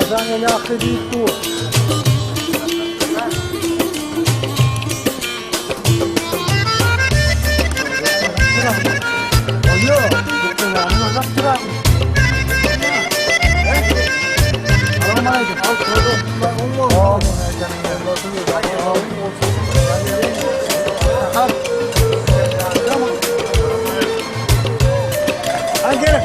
Buradan eli aklı büyük bu. Oluyor. Kulağını uzak durar. Alamaydım. Al koydum. Allah. Hadi gelin.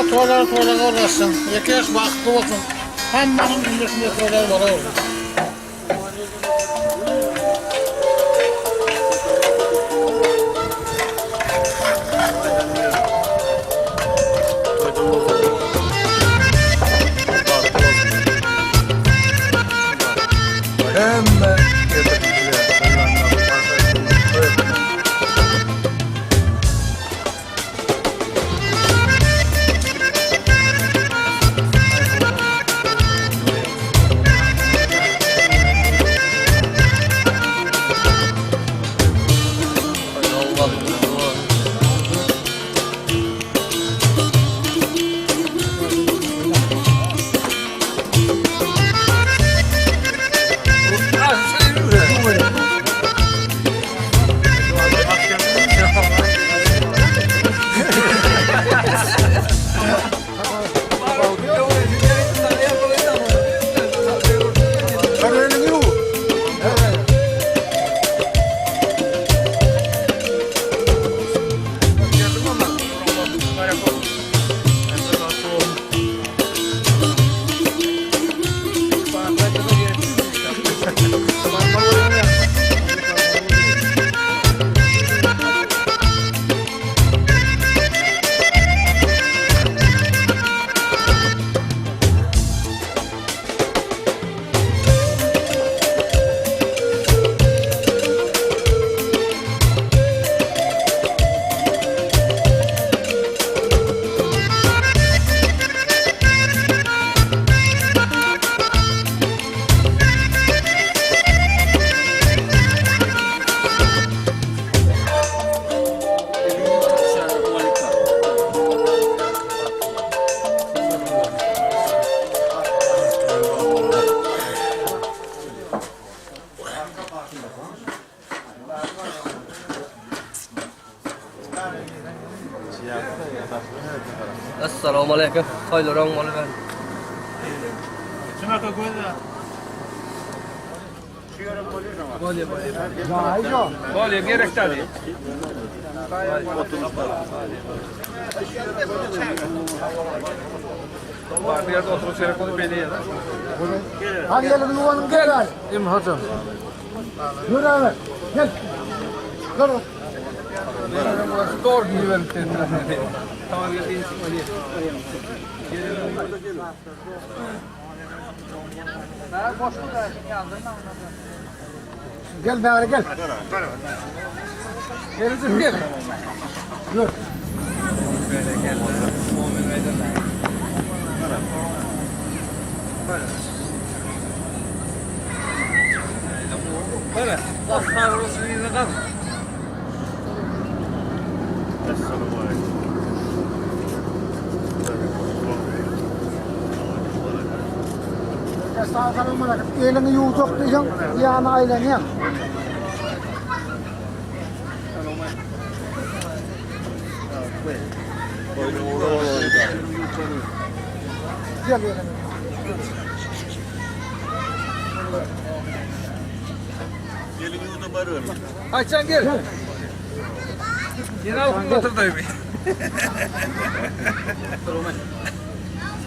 Tuvalar uğraşsın. 2 yaş vakti olsun. Hammanın üstünde tuvalar var orada. Assalamualaikum. Hayırlı Ramazanlar. Şuna koyda. Bolya gerek tabii. Var bir yerde oturup seyre konu belli ya. Hadi gelin ulanım gel. İm Hasan. Yürü abi. Gel. Dur. Doğru gibi ben kendine. Tamam geldiğin için öyle. Gel bari gel. Gelin gel. Dur. Böyle gel. Muammer meydanına. Böyle. Bak kavrulsun yine kal. Sağ kalınma. Elini yuğacak diyeceğim. Yağını aylanayan. Gel elini. Gelin yuğda barı. Ayçan gel. Yine alkın otur dayı bir.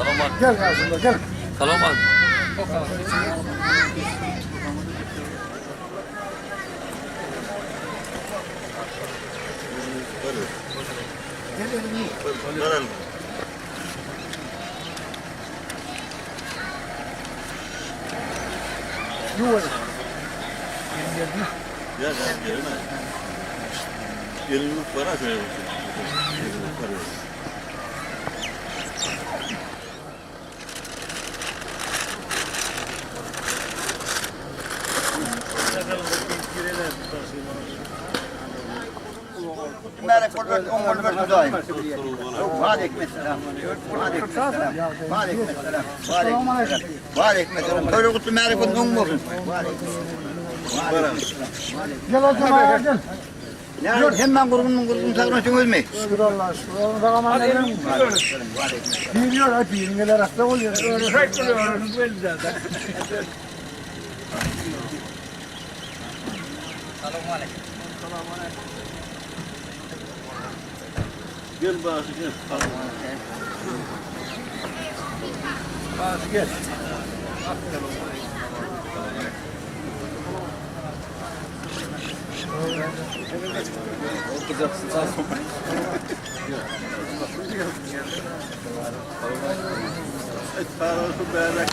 Kalaman. Gel karşımda gel. Kalaman. Verelim. Yuvarı. Ya sen gelme. Gelinlik var ha şöyle. Gelinlik var ya. Merak kurban, on kurban daim. Aleyküm selam. Aleyküm selam. Aleyküm selam. Aleyküm selam. Aleyküm selam. Köylü kutu merak kurban, on kurban. Gel o zaman gel. Ne hemen kurban sakın için ölmeyin. Şükür Allah'a şükür. Onu da aman edelim. Biliyor hep yirmiler hasta oluyor. Öğrenecek duruyoruz belli zaten. Gel bazı gel. Gel. Okuyacaksın sağ olsun. Sarılsın beğenmek.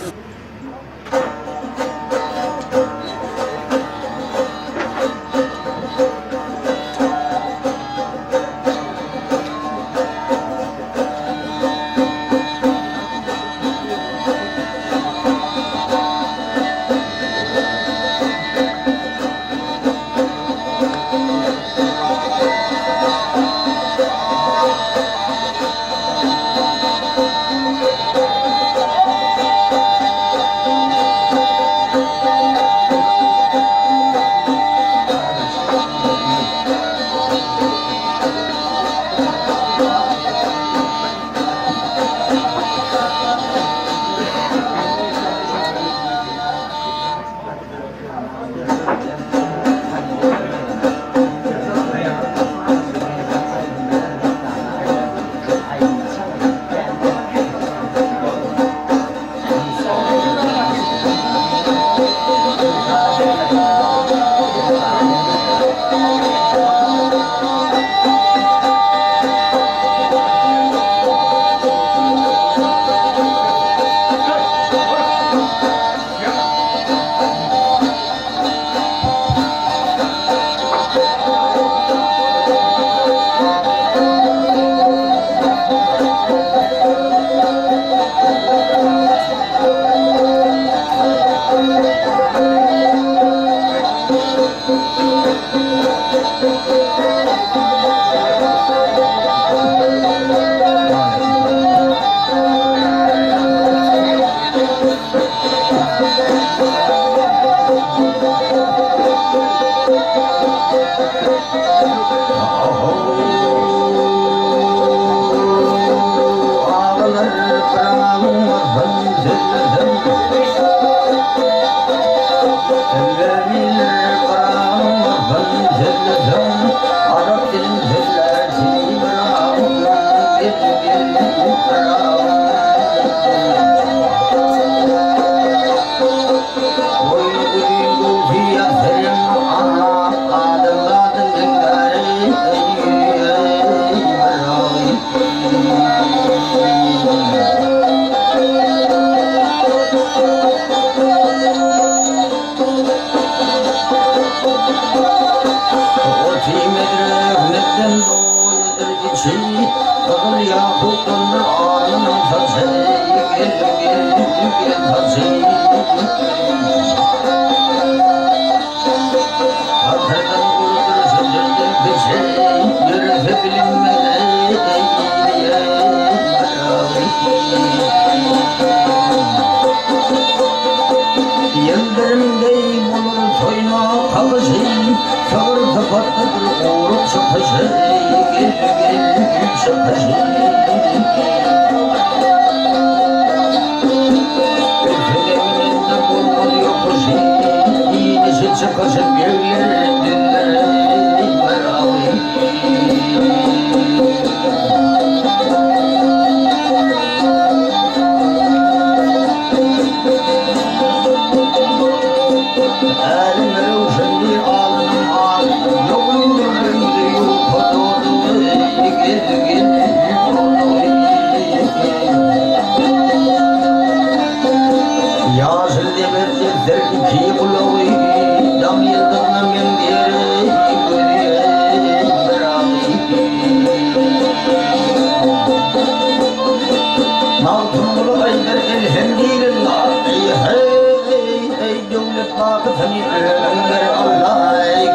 धनी लंगर अल्लाह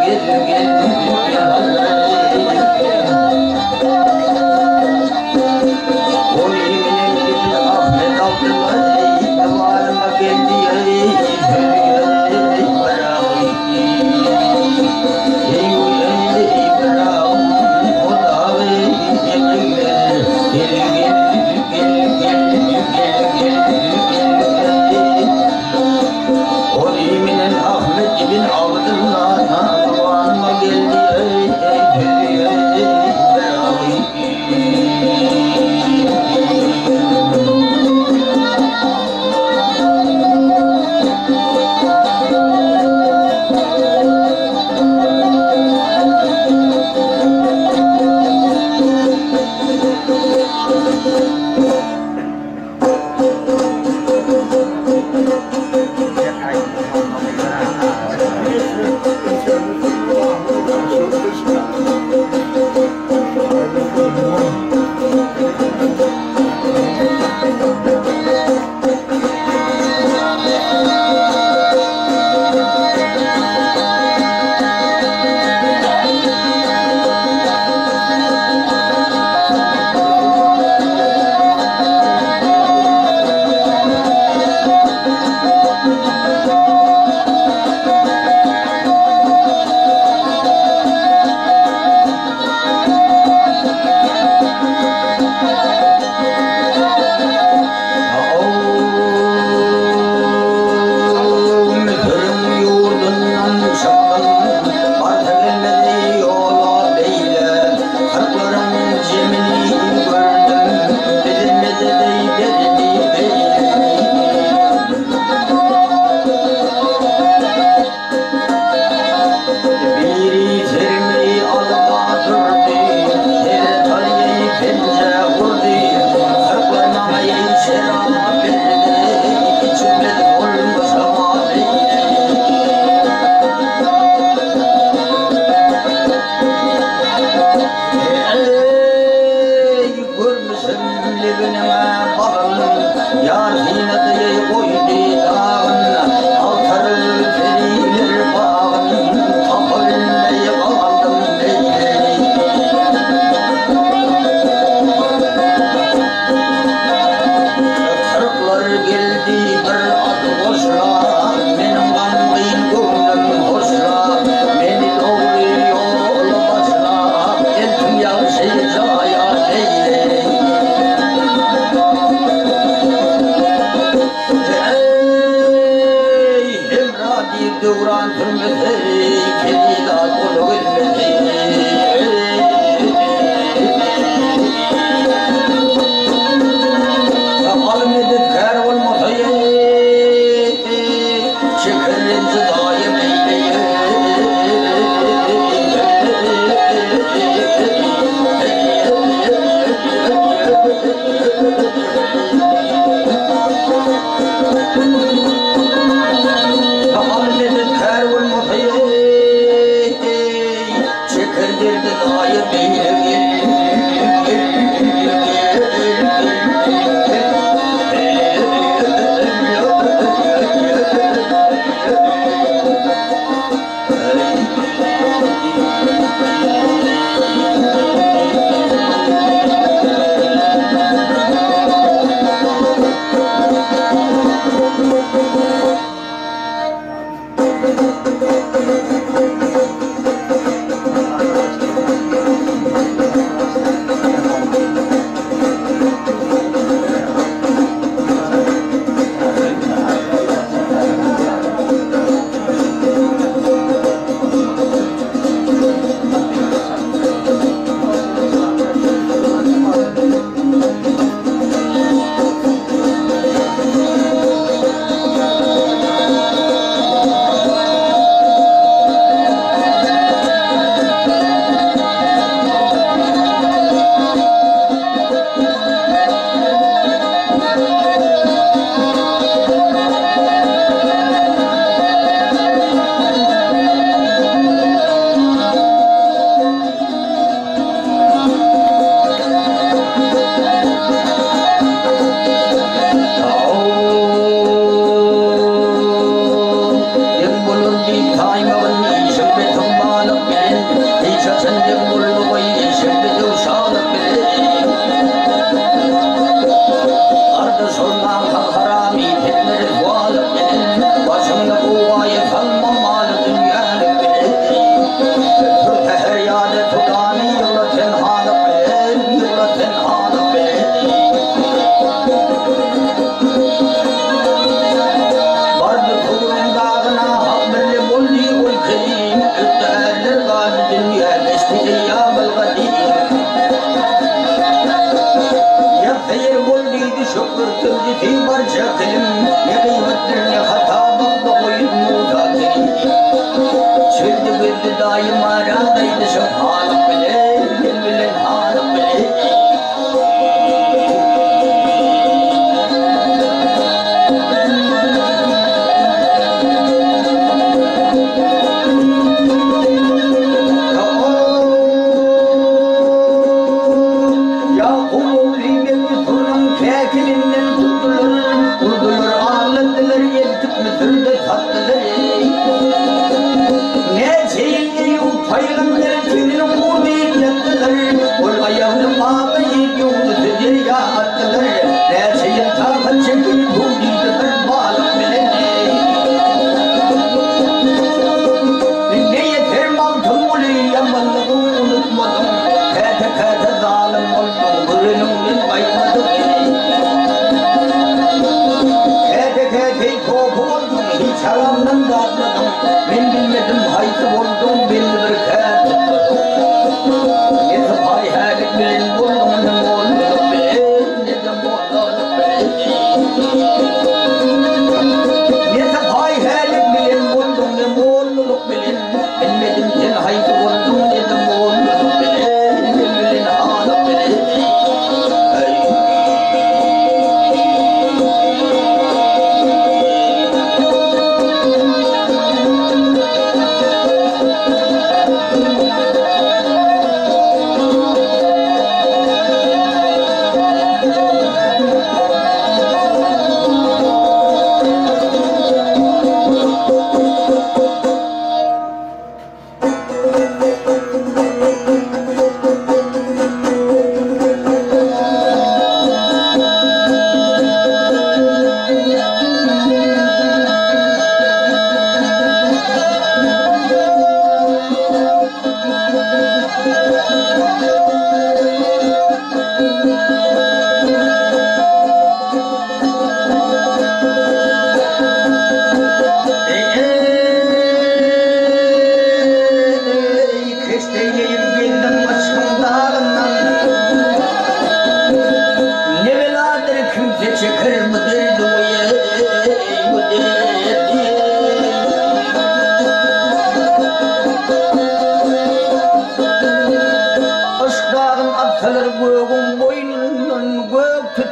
गिर गिर होली में किल अपने दौलत दवार मगे दिए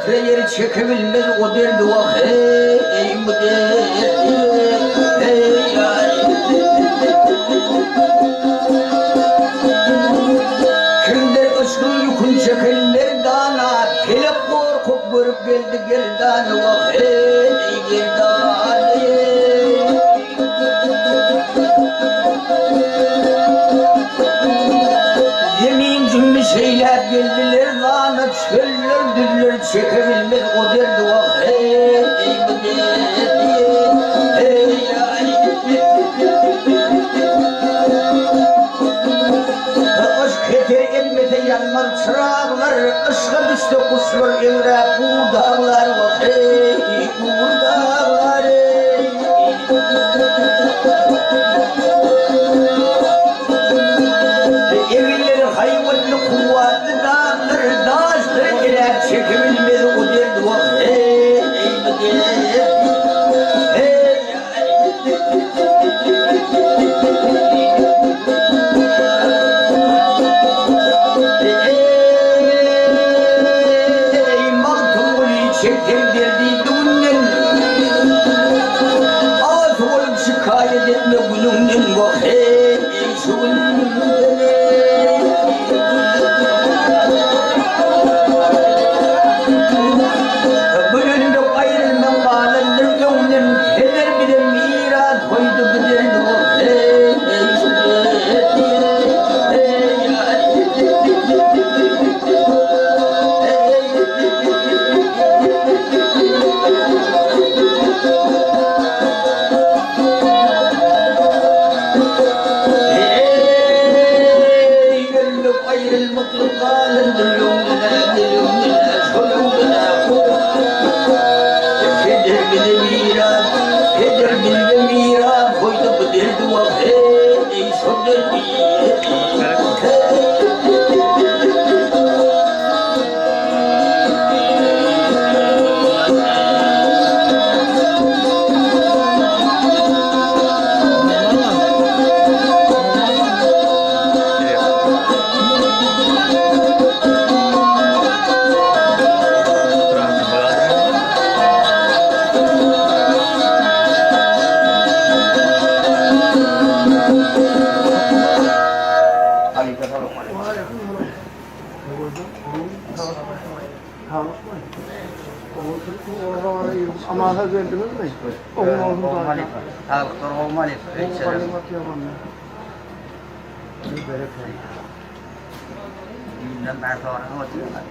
metre yeri çekebilmez o derdi vah ey bu derdi ey ay. Kimler ışkın yükün çekenler dana pelek korkup görüp geldi gerdanı vah ey gerdanı yemin cümle şeyler geldiler lanet çöller düller çekebilmez o derdi vah ey bu derdi ey ay. Aşk yeter emmete yanmaz çırağlar aşka düştü kuşlar evre bu dağlar vah ey bu dağlar ey. Evilleri hayvanlı kuvvetli dağlar daştır girer çekebilmez o derdi vah ey bu derdi ey ey maltumuli çektim derdi düğünden ağız olup şikayet etme gülümden vah ey şu gülümden bölünde ayrılmam bağlandır gönlüm heder bir de miras koydu bir de vah ey şu Amana verdiniz mi? Olmalı. Doktor olmalı. Bilmem ben sonra ne olacak?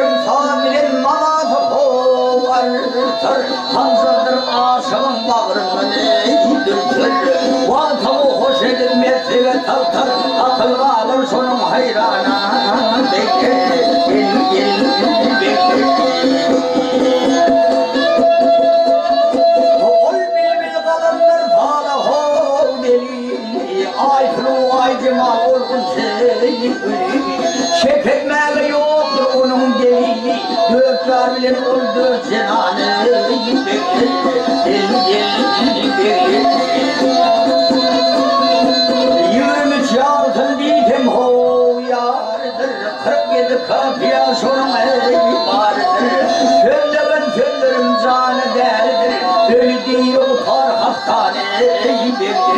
Köpeğim yana bekle gel bekle ol bil kalanlar fala hol deli ay flu ay cemal olgun seni şefekmeli yoktur onun delili dörtler bilen ol dört cenane bekle gel yürümüş yaltın didim ho yardır 47 kapıya sorun ey vardır şöyle ben söylerim canı derdir ölü değil o tar hastane gel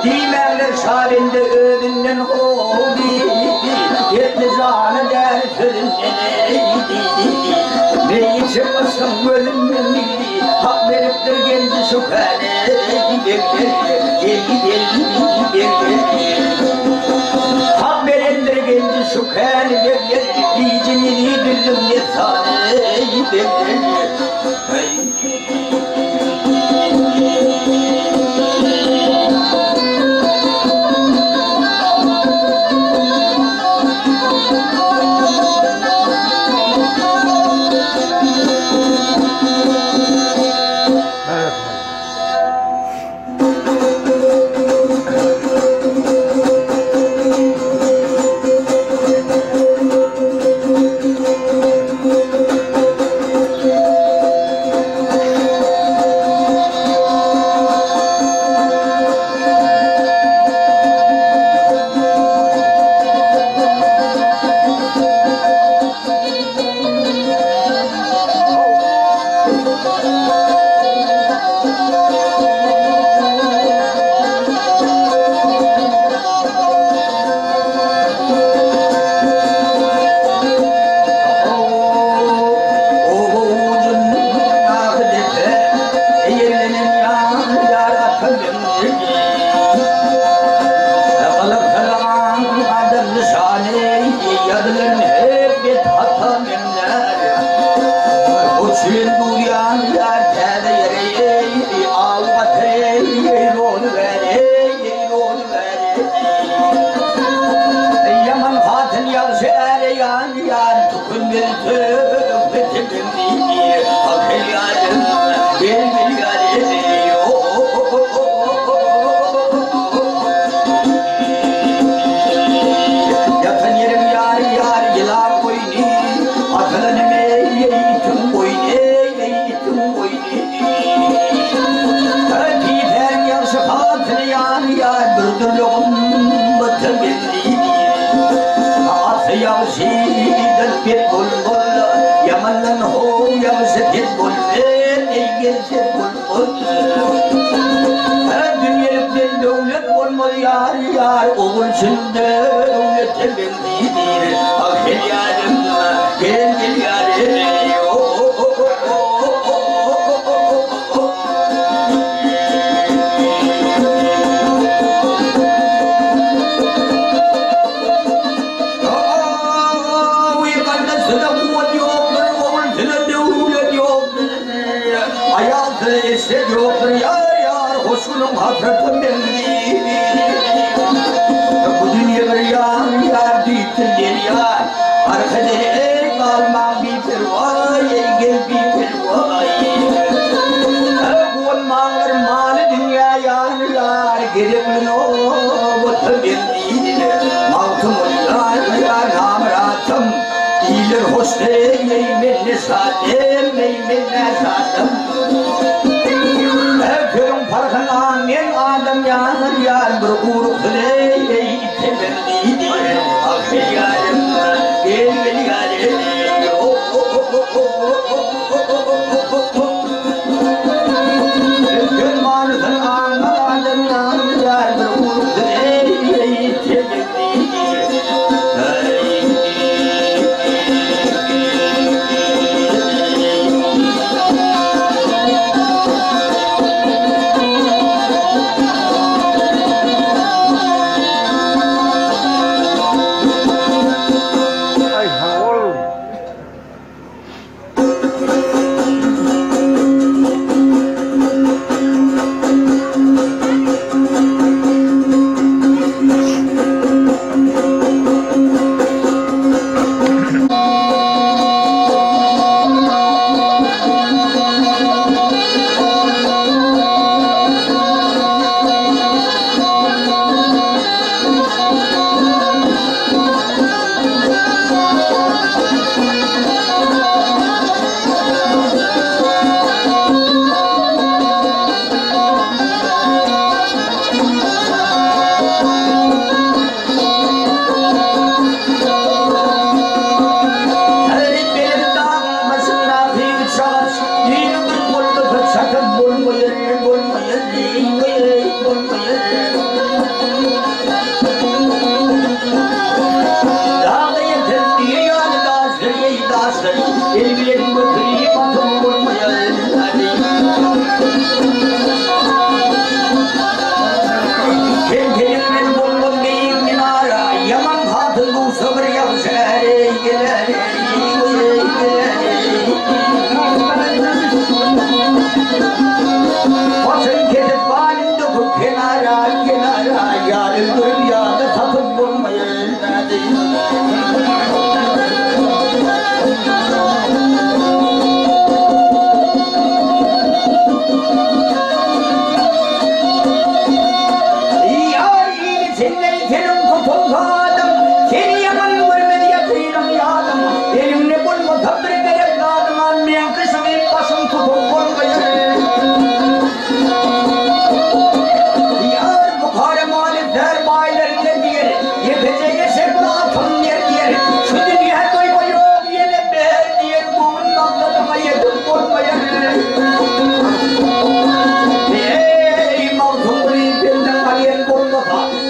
Dimerler şalinde ödünden oldu yetti canı der sözünden neyi çıkmasın ölümün bildi hak veriptir genci şu kane hak verendir genci şu kane diyeceğini dildim yetsane oğul şimdi devletin bendidir ah gel yarim gel yarim hoşunun hasretim belli bu dünya bir yar değildir yar arkadaşlar kalmam bir pervay gel bir pervay bu mallar mal dünya yar gereklin o bu belli mağtum yar namratım iyiler hoş değil men sadım men sadım Körüm farkına men adam yar bir uğruk diley temelli ah yarim gel yarim Gül manısın adam yar bir uğruk diley temelli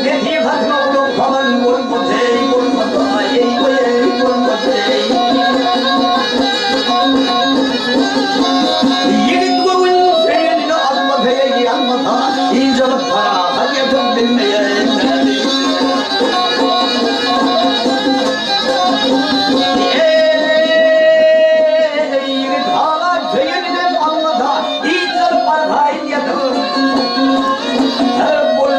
내 뒤에 같은 어부로 가만 뭘 못해 뭘 못해 뭘 못해 이리 누구는 세연이는 안마 배기 안마다 인정은 파하게 덤빈네 이게 다가 세연이는 안마다 인정은 파하게 뭘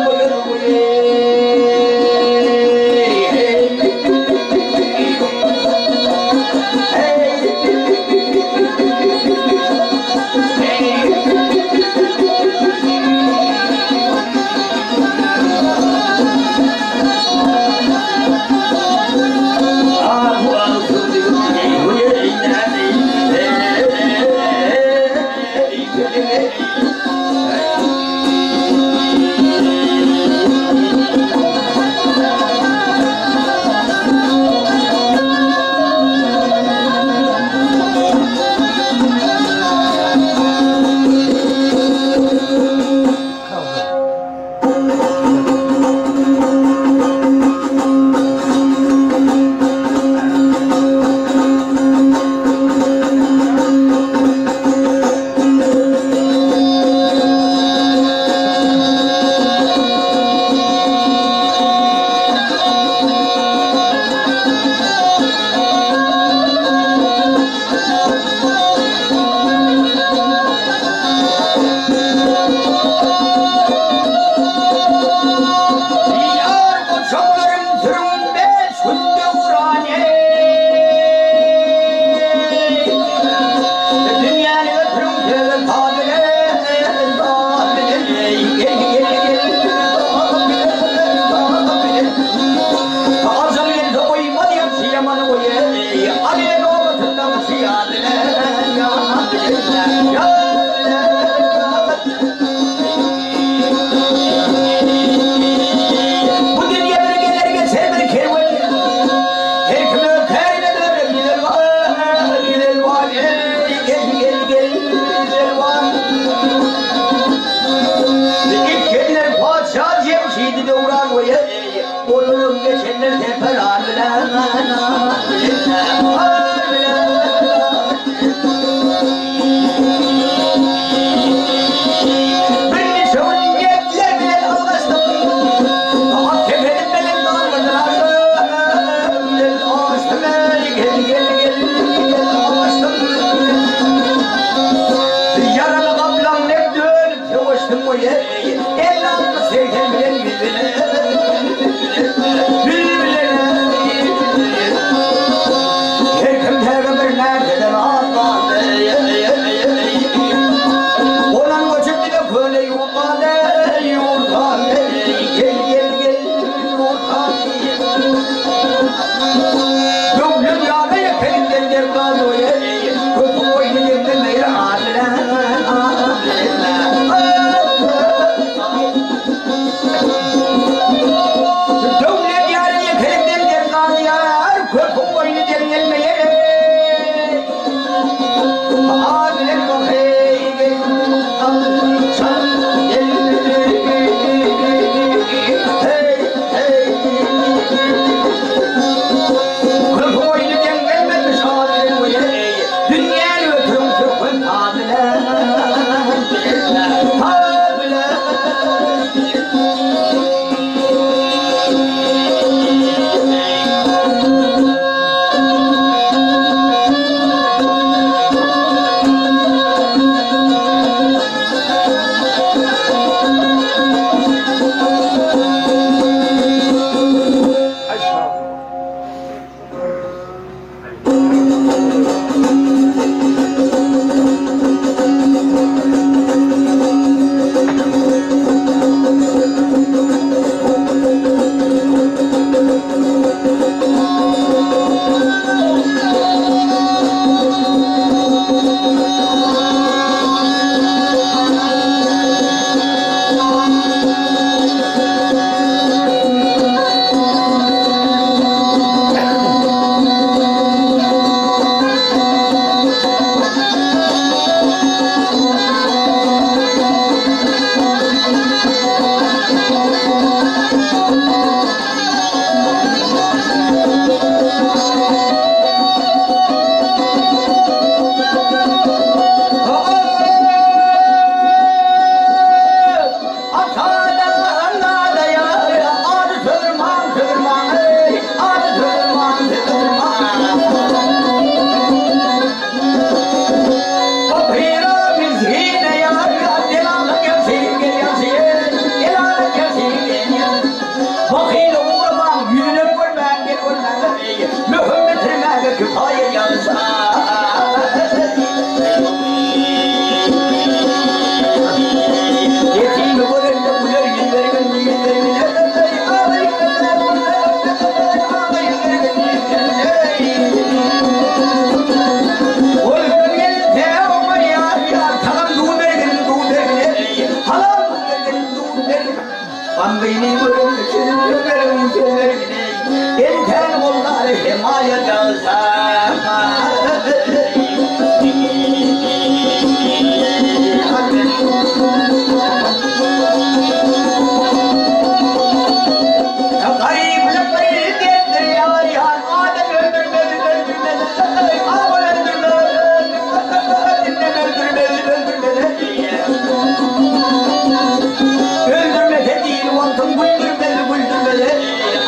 güldürmedi.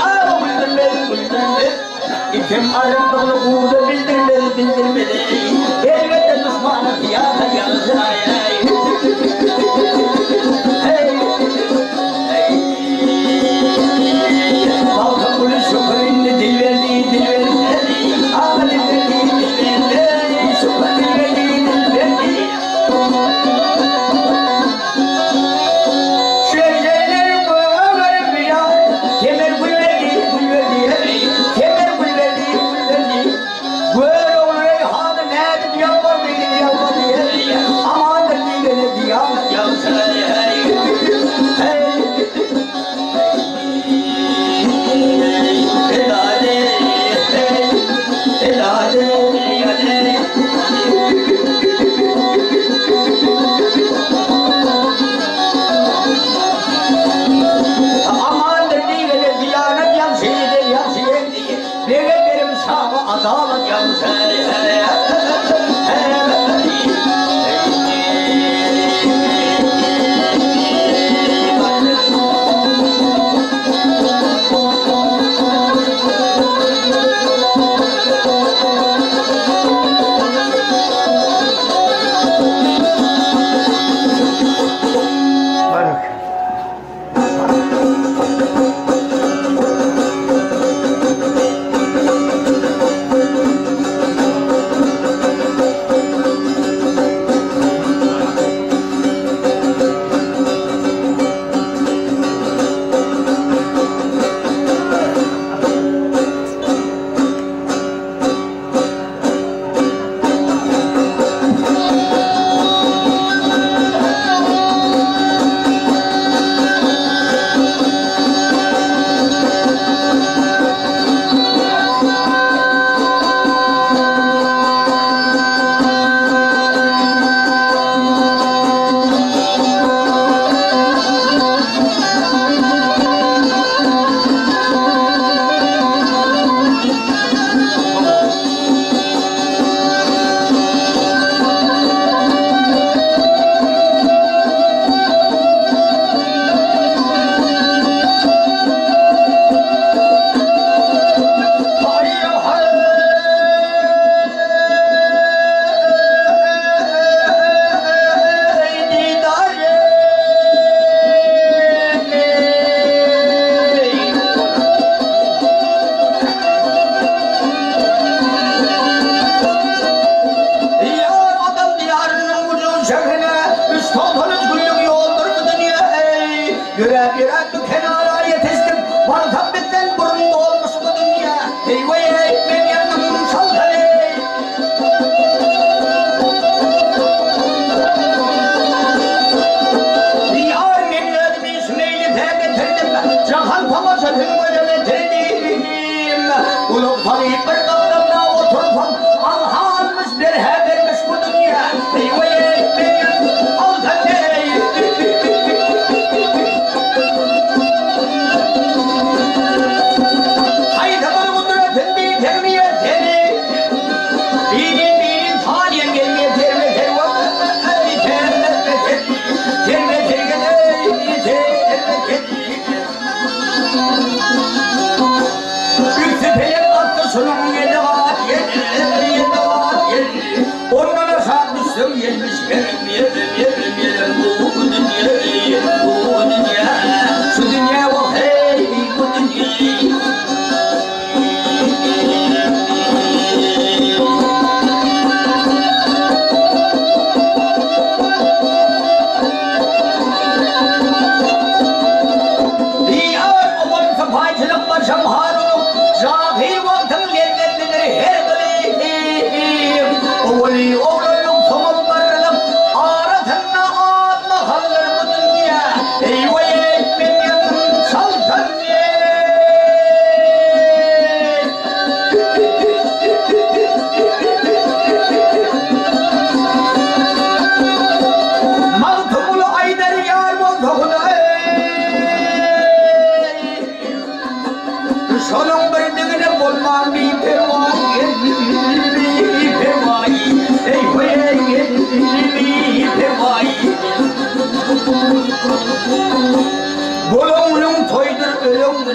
Aa güldürmedi. İçim arındığı uğurda bildirmedi. Elbette düşmanı fiyata yazdı. Halkın bunu şükürünle dil verdi. Ağlı verdi. Şükür dil verdi. Şehirlerin bağları bir ya. Kemer gül verdi. Kemer gül verdi. Böyle olur hanı nerede yapmadı. Aman da diyene diyanı yapsa. Adalet yansı. Her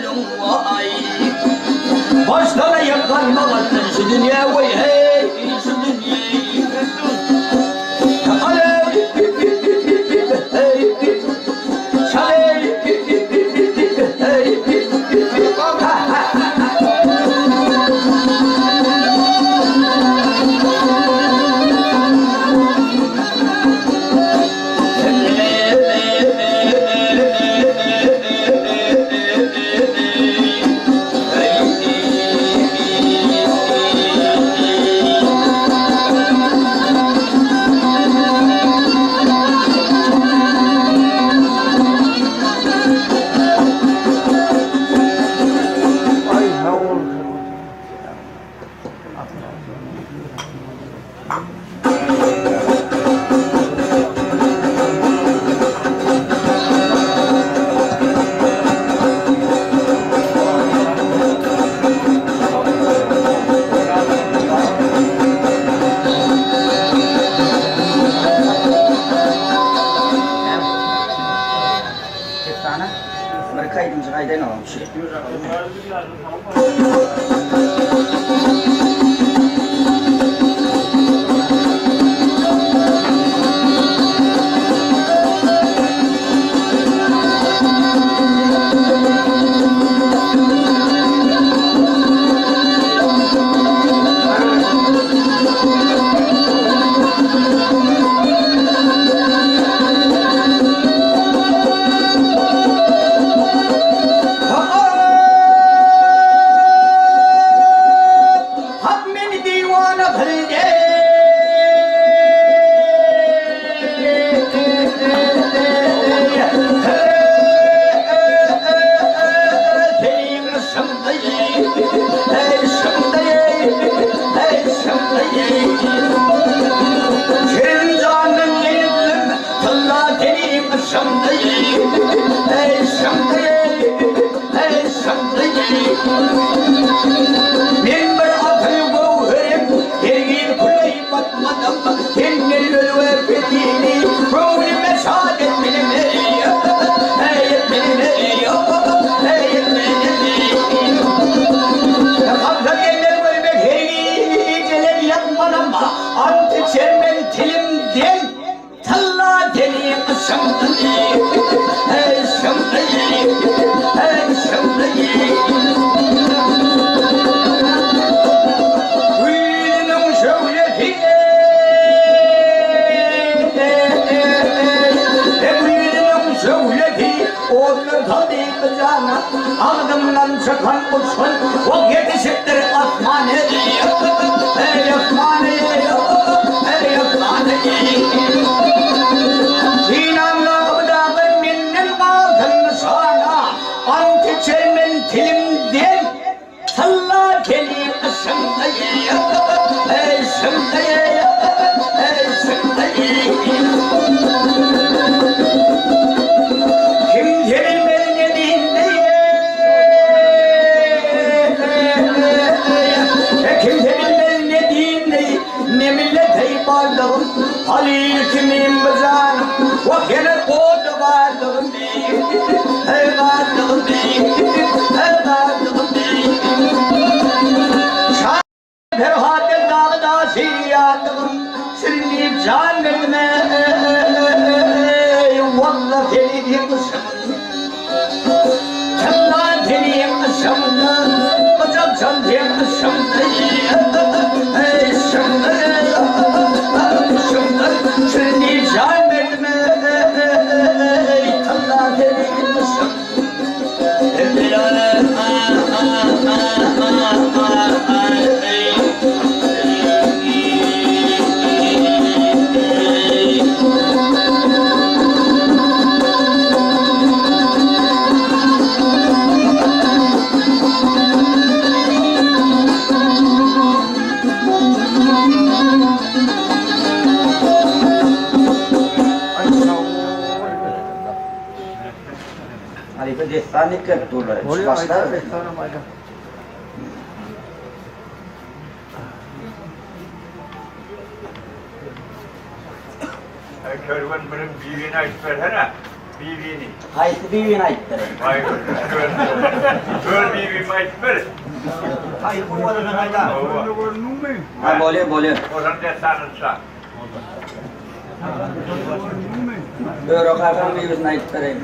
oğlum vay. Başlara yakanmalasın şu dünya vay hey şu dünyayı. Alev hey şalev hey. Ay ne oldu? Sana mereka itu sekali dah nak sih. Destan kettular. Oraya ayda destan ayda. Körvan benim büyüğüne ait ver hele. Büyüğünü. Haydi bir gün ayıttırın. Vay be. Böyle bir mayıs Hayır, bu arada hayda. Ha boleh. Orang desa Nusa. Euro kakak mi use night tereng.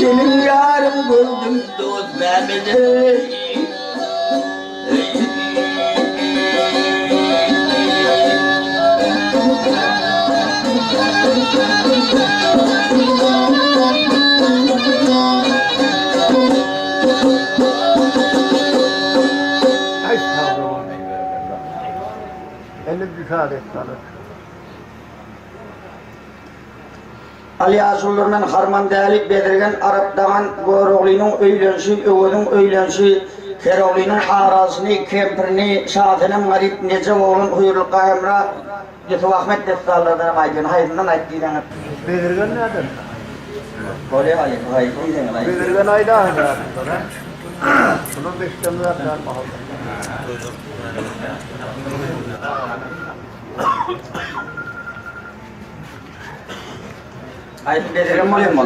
Senin yarım gördüm dost Mehmet'e. Ali Azullar'dan harman değerlik bedirgen Arap'tan Goroğlu'nun öylenşi, Öğün'ün öylenşi, Keroğlu'nun arasını, kempirini, şahının garip nece oğlun huyurlu kayımra Yusuf Ahmet Destallar'dan aydın, haydından aydın. Belirgen nedir? Böyle haydın. Belirgen ayda ayda. Bunun beştemler var. Aydın belirgen boleh mi?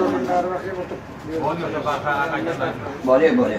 Boleh, boleh.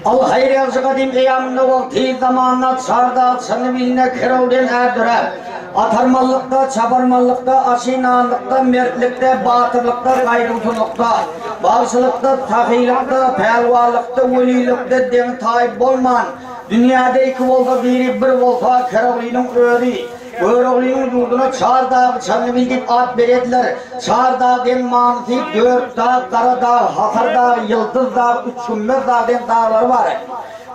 Al hayır yazı kadim kıyamında vakti zamanla sarda sanı biline Keroğlu'nun erdüre atarmallıkta, çabarmallıkta, aşinanlıkta, mertlikte, batırlıkta, gayrutulukta, bağışılıkta, tahiylıkta, pelvalıkta, velilikte, den taib olman dünyada iki volta biri bir volta Keroğlu'nun öğrü Keroğlu'nun yurduna Çardağ, sanı bilgip ad veretler Çardağ den manisi, Dört Dağ, Karadağ, Hasardağ, Yıldız Dağ, Üçümmez Dağ den dağları var.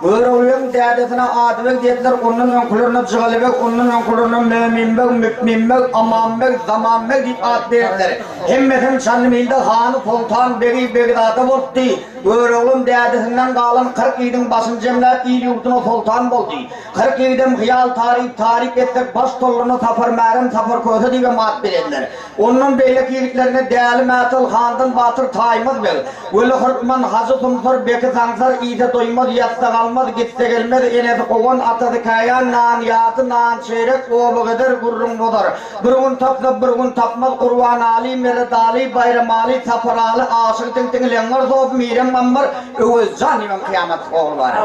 Keroğlu'nun derdesine adıbek dediler, onun önkullarına çıgalıbek, onun önkullarına müminbek, mükminbek, amanbek, zamanbek deyip ad verirler. Hemmetin Çanlıbil'de Hanı Sultan Begi Begdad'a borçtu. Keroğlu'nun derdesinden kalan 40 yiğidin basın cemlet iyi yurduna sultan boldu. 40 yiğidin hıyal tarif ettik, baş tollarına safar merim, safar köse diye mat verirler. Onun beylek iyiliklerine değerli Metal Han'dan batır taymaz bel. Öyle hırtman Hazı Tumsar, Beki Sansar, İyse doymaz, yatsa kalmaz, gitse gelmez, enesi koğun, atadı kayan, nan yatı, nan çeyrek, oğlu gider, gurrun bodar. Bir gün tapsa, bir gün tapmaz, Kurvan Ali, Mered Ali, Bayram Ali, Safar Ali, aşık ting ting lengar, sof, mirem mambar, Özcan imam kıyamet oğlu var.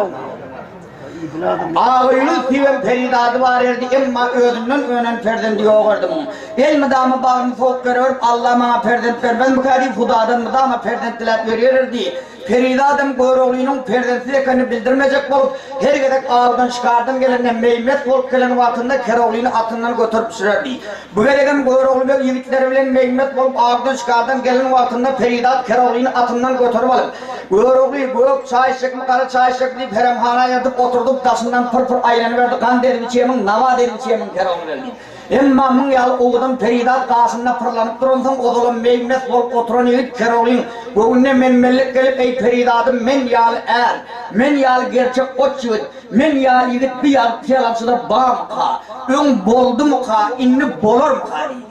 Ağırlı sivem peridadı var erdi, emma özümden önen perden diye oğurdım. El mıdamı bağımı soğuk görür, Allah bana perden ver, ben bu kadar fudadan mıdamı perden tilat verirdi. Peridadım Keroğlu'nun perdensizlikini bildirmeyecek olup, her gedek ağırdan çıkardım gelene Mehmet olup gelen vaktinde Keroğlu'nu atından götürüp sürerdi. Bu gedeken Keroğlu ve yiğitleri bilen Mehmet olup ağırdan çıkardım gelen vaktinde Peridat Keroğlu'nu atından götürüp alıp, Keroğlu'yu gök çay şıkma kara çay şık deyip heremhana yatıp oturduk taşından pır aylanıverdi, kan derim içiyemin, nava derim içiyemin Keroğlu verdi. Emmamın yal oğudun Peridat kasında pırlanıp durunsan oğulun Mehmet olup oturan yiğit Keroğlu'nun bugünne menmellik gelip ey Peridat'ım men yal men yal gerçek ot yiğit, men yal yiğit bir yal tiyalamsıda bağ mı ka, ön boldu mu ka, inni bolur mu ka deydi.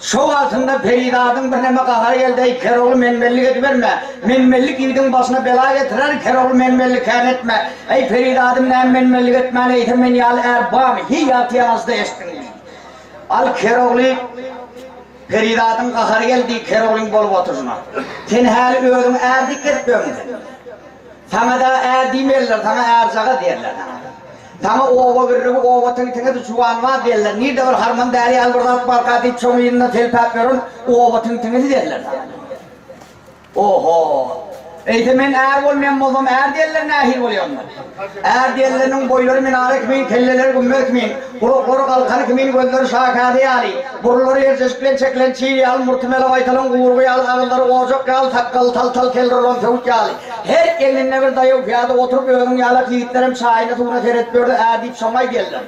Şu altında Peridat'ın bir neme kahar geldi ey Keroğlu menmellik ediverme, menmellik yiğidin başına bela getirer, Keroğlu menmellik etme, ey Peridat'ım ne menmellik etme, ey men yal bağ mı, hi yal tiyalamsıda estin. Al Keroğlu Peridat'ın kahar geldi Keroğlu'nun bolup oturuna. Sen her öğün erdik etmiyorsun. Sana da erdiğim sana erzaga derler. Sana ova veririm, ova tenge de çuvanma derler. Nerede var harman değerli alburdat barkati çoğuyunla telpapıyorun, ova tenge derler. Oho! Eğitimin eğer olmayan bozum, eğer diyerler nehir oluyorlar. Eğer diğerlerinin boyları minare kimin, kelleleri gümbel kimin, kuru kalkanı kimin, gözleri şakade ali, burulları yerceşklen çeklen çiğli al, murtimele vaytalın uğurgu al, ağılları ocak al, takkal tal kelleron fevuk ali. Her eline bir dayı fiyatı oturup öğün yalak yiğitlerim çayına tuğuna seyretmiyordu, eğer deyip şamay geldi.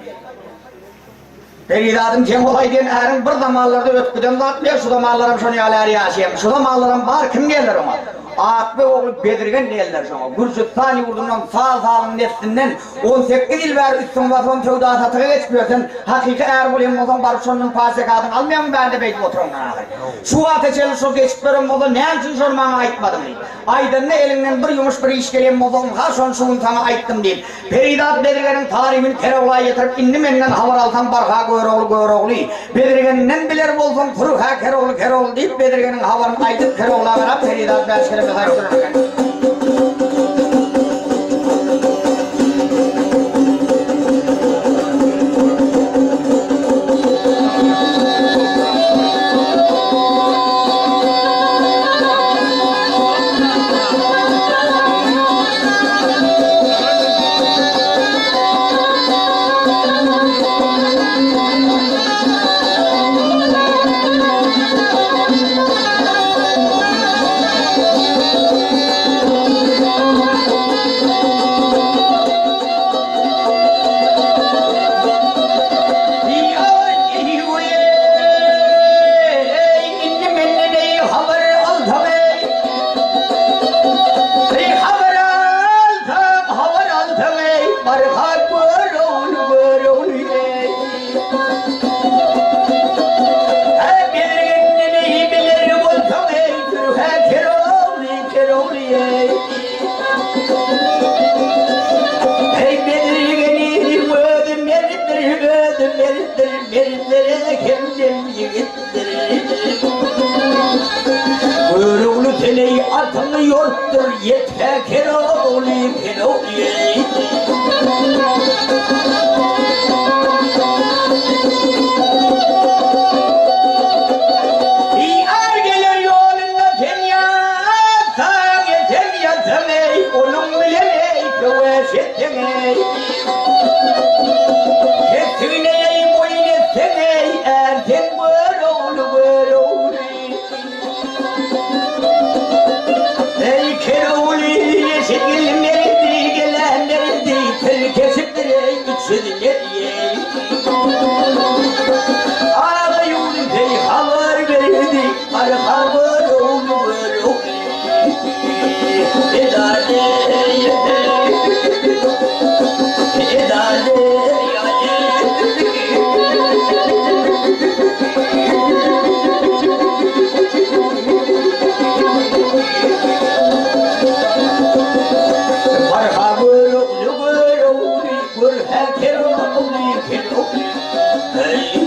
Peridat'ın kim olay diyen eğerin bir zamanlarda ötküden zatmıyor, şu zamanlarım şunu yalar yaşayayım, şu zamanlarım var kim gelir ama? Akbe oğlu Bedirgen değiller sana. Gürcüstani yurdundan sağ sağlığın nefsinden 18 yıl ver üstün vatan fevda satığa geçmiyorsun. Hakiki eğer bulayım o zaman barışonun fasikatını almayan ben de beyti oturun. Şu ateşeli şu geçitlerim o da ne için sormana aitmadım değil. Aydın ne elinden bir yumuş bir iş geleyim o zaman ha şun sana aittim değil. Peridat Bedirgen'in tarihini Keroğlu'ya getirip indim elinden havar altan barha Keroğlu. Bedirgen'den bilir bolsun kuru ha Keroğlu deyip Bedirgen'in havarını aytıp Keroğlu'ya verip Peridat Bedirgen'e Hey belirgenim ödüm meritleri kendim yigittir. Buyruğlu teleyi atını yorttur yeter keroli. Diyar gelir yolunda fenyatan ey, onun bilemey köveşetten ey. Kesine ey, boyun etsen ey, erken böroğlu. Ey keroli, yeşil merdi, gelen merdi, tel kesiptir ey, içsin ey. Ağa yolun ey, haber verdi, arka böroğlu. Edade, Hey